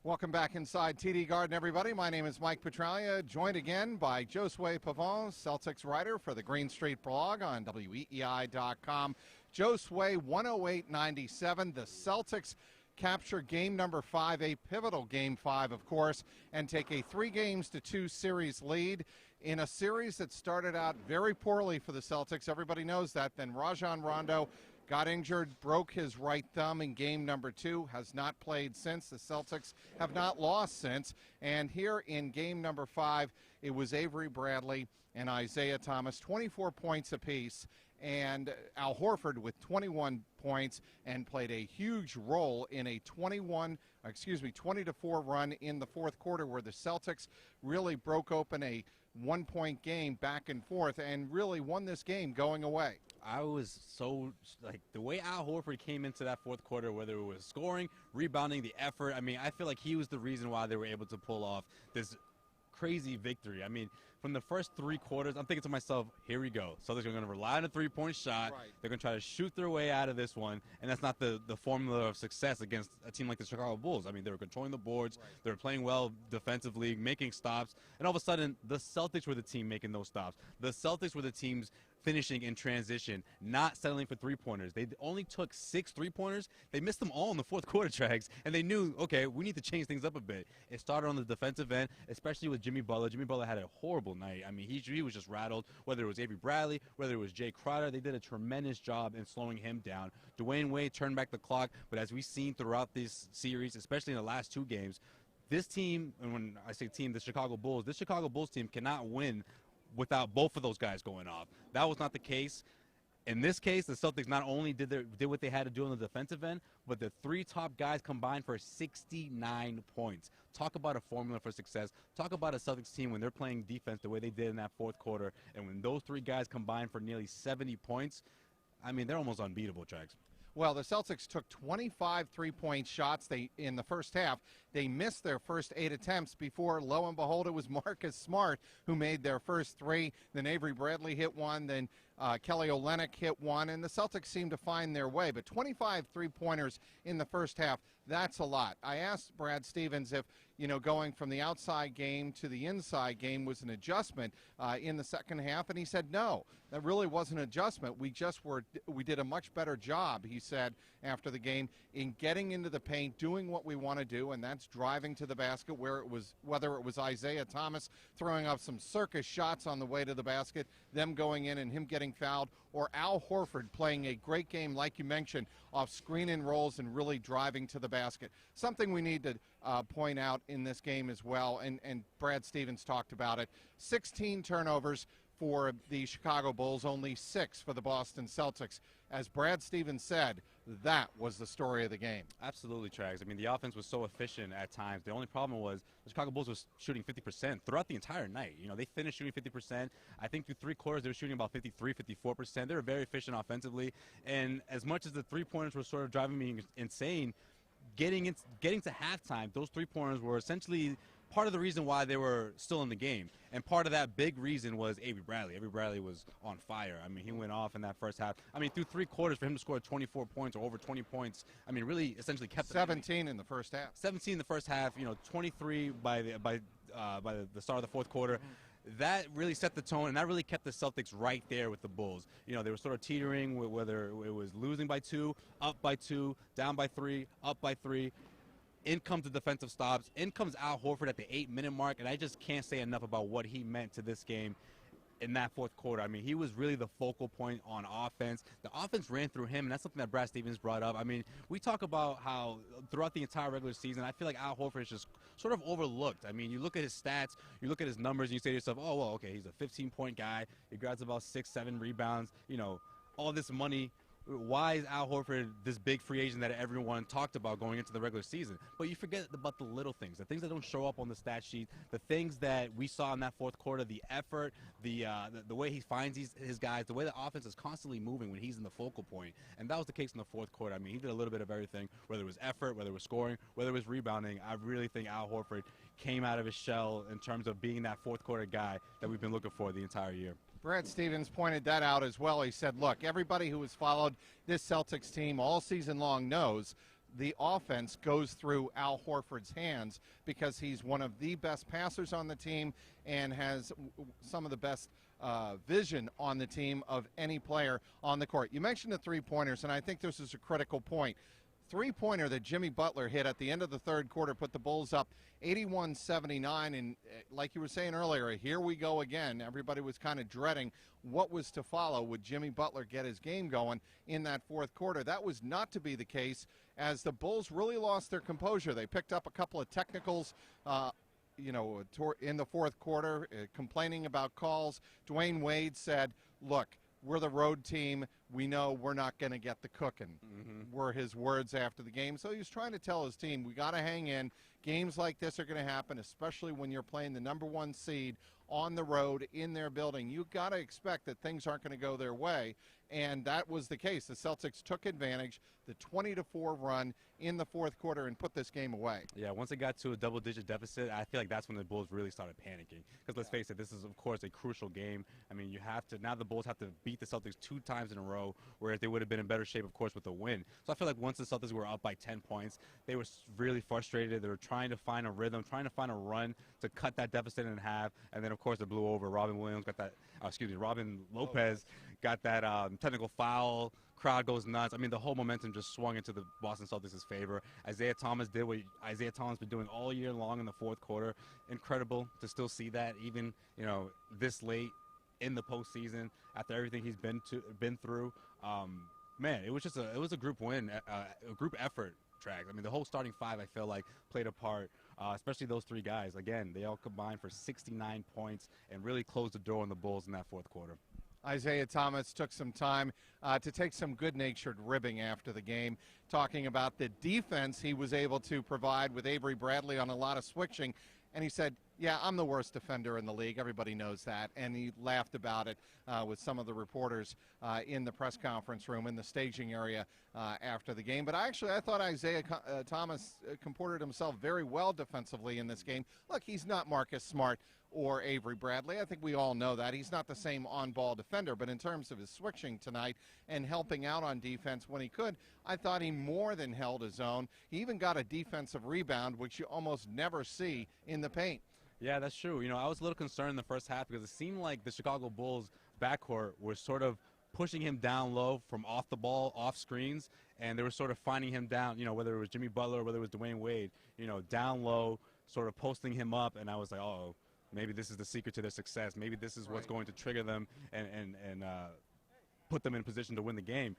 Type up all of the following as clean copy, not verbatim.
Welcome back inside TD Garden, everybody. My name is Mike Petraglia, joined again by Josue Pavon, Celtics writer for the Green Street blog on WEEI.com. Josue, 108.97. The Celtics capture game number 5, a pivotal game 5, of course, and take a 3-2 series lead in a series that started out very poorly for the Celtics. Everybody knows that. Then Rajon Rondo got injured, broke his right thumb in game number 2, has not played since. The Celtics have not lost since. And here in game number 5, it was Avery Bradley and Isaiah Thomas, 24 points apiece, and Al Horford with 21 points and played a huge role in a 20-4 run in the fourth quarter, where the Celtics really broke open a 1-point game back and forth and really won this game going away. I was so, the way Al Horford came into that fourth quarter, whether it was scoring, rebounding, the effort, I feel like he was the reason why they were able to pull off this crazy victory. From the first 3 quarters, I'm thinking to myself, here we go. So they're going to rely on a 3-point shot. Right. They're going to try to shoot their way out of this one, and that's not the formula of success against a team like the Chicago Bulls. They were controlling the boards. Right. They were playing well defensively, making stops, and all of a sudden, the Celtics were the team making those stops. The Celtics were the teams finishing in transition, not settling for 3-pointers. They only took 6 3-pointers. They missed them all in the fourth quarter, Trags, and they knew, okay, we need to change things up a bit. It started on the defensive end, especially with Jimmy Butler. Jimmy Butler had a horrible night. He was just rattled, whether it was Avery Bradley, whether it was Jay Crowder. They did a tremendous job in slowing him down. Dwayne Wade turned back the clock, but as we've seen throughout this series, especially in the last 2 games, this team, and when I say team, this Chicago Bulls team cannot win without both of those guys going off. That was not the case. In this case, the Celtics not only did what they had to do on the defensive end, but the 3 top guys combined for 69 points. Talk about a formula for success. Talk about a Celtics team when they're playing defense the way they did in that fourth quarter, and when those 3 guys combined for nearly 70 points, they're almost unbeatable, Trags. Well, the Celtics took 25 3-point shots in the first half. They missed their first 8 attempts before, lo and behold, it was Marcus Smart who made their first 3. Then Avery Bradley hit one. Then Kelly Olynyk hit one. And the Celtics seemed to find their way. But 25 3-pointers in the first half, that's a lot. I asked Brad Stevens if, going from the outside game to the inside game was an adjustment in the second half, and he said no, that really wasn't an adjustment. We did a much better job, he said after the game, in getting into the paint, doing what we want to do, and that's driving to the basket, whether it was Isaiah Thomas throwing up some circus shots on the way to the basket, them going in and him getting fouled, or Al Horford playing a great game, like you mentioned, off screen and rolls and really driving to the basket. Something we need to point out in this game as well, and Brad Stevens talked about it. 16 turnovers for the Chicago Bulls, only 6 for the Boston Celtics. As Brad Stevens said, that was the story of the game. Absolutely, Trags. The offense was so efficient at times. The only problem was the Chicago Bulls was shooting 50% throughout the entire night. They finished shooting 50%. I think through 3 quarters, they were shooting about 53, 54%. They were very efficient offensively. And as much as the 3-pointers were sort of driving me insane, getting to halftime, those 3-pointers were essentially part of the reason why they were still in the game. And part of that big reason was Avery Bradley. Avery Bradley was on fire. He went off in that first half. Through 3 quarters, for him to score 24 points or over 20 points, really essentially kept 17 in the first half. 17 in the first half, 23 by the start of the fourth quarter. That really set the tone, and that really kept the Celtics right there with the Bulls. They were sort of teetering, whether it was losing by 2, up by 2, down by 3, up by 3. In comes the defensive stops. In comes Al Horford at the 8-minute mark, and I just can't say enough about what he meant to this game in that fourth quarter. He was really the focal point on offense. The offense ran through him, and that's something that Brad Stevens brought up. We talk about how throughout the entire regular season, I feel like Al Horford is just sort of overlooked. You look at his stats, you look at his numbers, and you say to yourself, oh, well, okay, he's a 15-point guy. He grabs about 6, 7 rebounds, all this money. Why is Al Horford this big free agent that everyone talked about going into the regular season? But you forget about the little things, the things that don't show up on the stat sheet, the things that we saw in that fourth quarter, the effort, the way he finds his guys, the way the offense is constantly moving when he's in the focal point. And that was the case in the fourth quarter. He did a little bit of everything, whether it was effort, whether it was scoring, whether it was rebounding. I really think Al Horford came out of his shell in terms of being that fourth quarter guy that we've been looking for the entire year. Brad Stevens pointed that out as well. He said, look, everybody who has followed this Celtics team all season long knows the offense goes through Al Horford's hands because he's one of the best passers on the team and has some of the best vision on the team of any player on the court. You mentioned the three-pointers, and I think this is a critical point. Three-pointer that Jimmy Butler hit at the end of the third quarter put the Bulls up 81-79, and like you were saying earlier, here we go again. Everybody was kind of dreading what was to follow. Would Jimmy Butler get his game going in that fourth quarter? That was not to be the case, as the Bulls really lost their composure. They picked up a couple of technicals in the fourth quarter, complaining about calls. Dwayne Wade said, look, we're the road team. We know we're not going to get the cooking, were his words after the game. So he was trying to tell his team, we got to hang in. Games like this are going to happen, especially when you're playing the number one seed on the road in their building. You've got to expect that things aren't going to go their way. And that was the case. The Celtics took advantage, the 20-4 run in the fourth quarter, and put this game away. Yeah, once it got to a double-digit deficit, I feel like that's when the Bulls really started panicking. Because let's face it, this is, of course, a crucial game. I mean, now the Bulls have to beat the Celtics 2 times in a row, whereas they would have been in better shape, of course, with a win. So I feel like once the Celtics were up by 10 points, they were really frustrated. They were trying to find a rhythm, trying to find a run to cut that deficit in half. And then, of course, it blew over. Robin Lopez got that technical foul. Crowd goes nuts. I mean, the whole momentum just swung into the Boston Celtics' favor. Isaiah Thomas did what Isaiah Thomas has been doing all year long in the fourth quarter. Incredible to still see that, even this late in the postseason after everything he's been through. Man, it was a group win, a group effort track. I mean, the whole starting five, I feel like, played a part, especially those 3 guys. Again, they all combined for 69 points and really closed the door on the Bulls in that fourth quarter. Isaiah Thomas took some time to take some good-natured ribbing after the game, talking about the defense he was able to provide with Avery Bradley on a lot of switching. And he said, yeah, I'm the worst defender in the league. Everybody knows that. And he laughed about it with some of the reporters in the press conference room, in the staging area after the game. But I thought Isaiah Thomas comported himself very well defensively in this game. Look, he's not Marcus Smart or Avery Bradley. I think we all know that. He's not the same on-ball defender, but in terms of his switching tonight and helping out on defense when he could, I thought he more than held his own. He even got a defensive rebound, which you almost never see in the paint. Yeah, that's true. I was a little concerned in the first half because it seemed like the Chicago Bulls backcourt was sort of pushing him down low from off the ball, off screens, and they were sort of finding him down, whether it was Jimmy Butler or whether it was Dwayne Wade, down low, sort of posting him up, and I was like, uh-oh. Maybe this is the secret to their success. Maybe this is what's going to trigger them and put them in a position to win the game.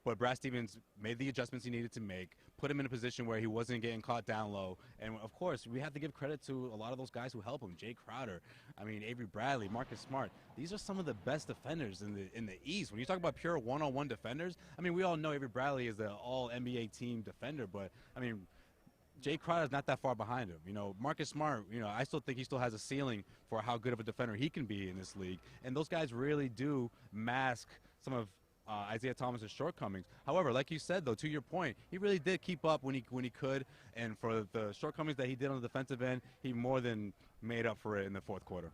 But Brad Stevens made the adjustments he needed to make, put him in a position where he wasn't getting caught down low. And, of course, we have to give credit to a lot of those guys who help him. Jay Crowder, Avery Bradley, Marcus Smart. These are some of the best defenders in the East. When you talk about pure one-on-one defenders, we all know Avery Bradley is the all-NBA team defender. But, Jay Crowder's not that far behind him. Marcus Smart, I still think he still has a ceiling for how good of a defender he can be in this league. And those guys really do mask some of Isaiah Thomas's shortcomings. However, like you said, though, to your point, he really did keep up when he could. And for the shortcomings that he did on the defensive end, he more than made up for it in the fourth quarter.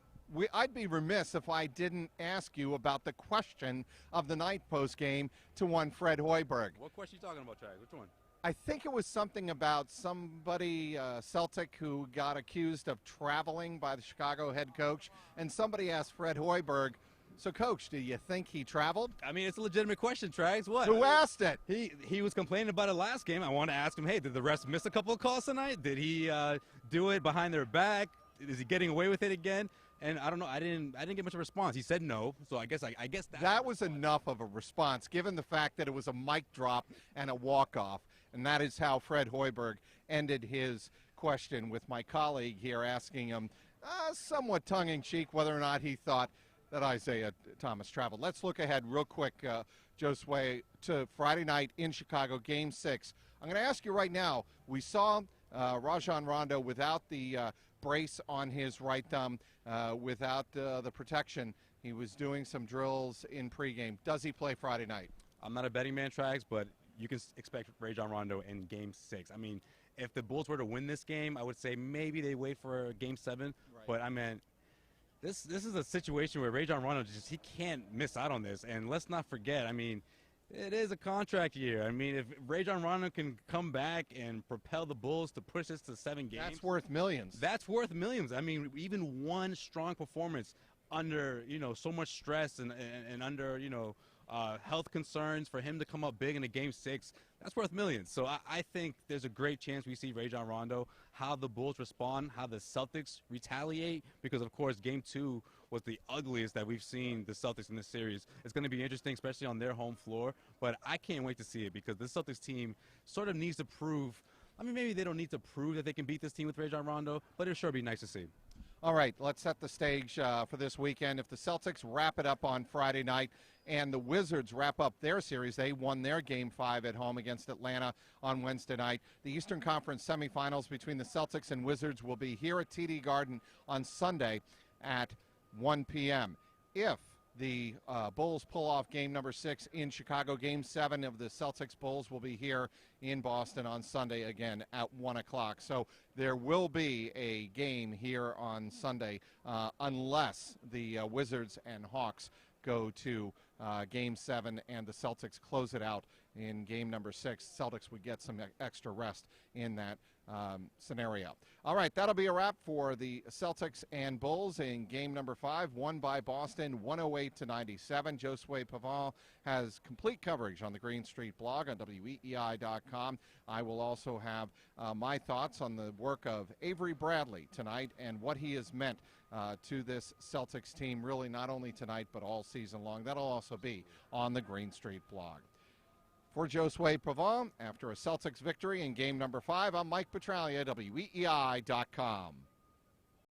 I'd be remiss if I didn't ask you about the question of the night post game to one Fred Hoiberg. What question are you talking about, Chad? Which one? I think it was something about somebody, Celtic, who got accused of traveling by the Chicago head coach, and somebody asked Fred Hoiberg, so, Coach, do you think he traveled? It's a legitimate question, Trags. What? Who asked it? He was complaining about it last game. I want to ask him, hey, did the refs miss a couple of calls tonight? Did he do it behind their back? Is he getting away with it again? And I don't know. I didn't get much of a response. He said no, so I guess that was enough of a response, given the fact that it was a mic drop and a walk-off. And that is how Fred Hoiberg ended his question with my colleague here, asking him, somewhat tongue-in-cheek, whether or not he thought that Isaiah Thomas traveled. Let's look ahead real quick, Josue, to Friday night in Chicago, Game 6. I'm going to ask you right now, we saw Rajon Rondo without the brace on his right thumb, without the protection. He was doing some drills in pregame. Does he play Friday night? I'm not a betting man, Trags, but you can expect Rajon Rondo in Game 6. If the Bulls were to win this game, I would say maybe they wait for Game 7. Right. But, this is a situation where Rajon Rondo he can't miss out on this. And let's not forget, It is a contract year. I mean, if Rajon Rondo can come back and propel the Bulls to push this to 7 games, that's worth millions. That's worth millions. I mean, even one strong performance under, so much stress and under, health concerns for him to come up big in a Game 6, that's worth millions. So I think there's a great chance we see Rajon Rondo. How the Bulls respond, how the Celtics retaliate, because, of course, Game 2 was the ugliest that we've seen the Celtics in this series. It's going to be interesting, especially on their home floor. But I can't wait to see it because the Celtics team sort of needs to prove. I mean, maybe they don't need to prove that they can beat this team with Rajon Rondo, but it'll sure be nice to see. All right, let's set the stage for this weekend. If the Celtics wrap it up on Friday night and the Wizards wrap up their series, they won their Game 5 at home against Atlanta on Wednesday night. The Eastern Conference semifinals between the Celtics and Wizards will be here at TD Garden on Sunday at 1 p.m. If the Bulls pull off game number 6 in Chicago, game 7 of the Celtics Bulls will be here in Boston on Sunday again at 1 o'clock. So there will be a game here on Sunday unless the Wizards and Hawks go to game 7 and the Celtics close it out in game number 6. Celtics would get some extra rest in that scenario. All right, that'll be a wrap for the Celtics and Bulls in game number 5, won by Boston 108-97. Josue Pavon has complete coverage on the Green Street blog on WEEI.com. I will also have my thoughts on the work of Avery Bradley tonight and what he has meant to this Celtics team, really not only tonight but all season long. That'll also be on the Green Street blog. For Josue Pavon, after a Celtics victory in game number 5, I'm Mike Petraglia, WEEI.com.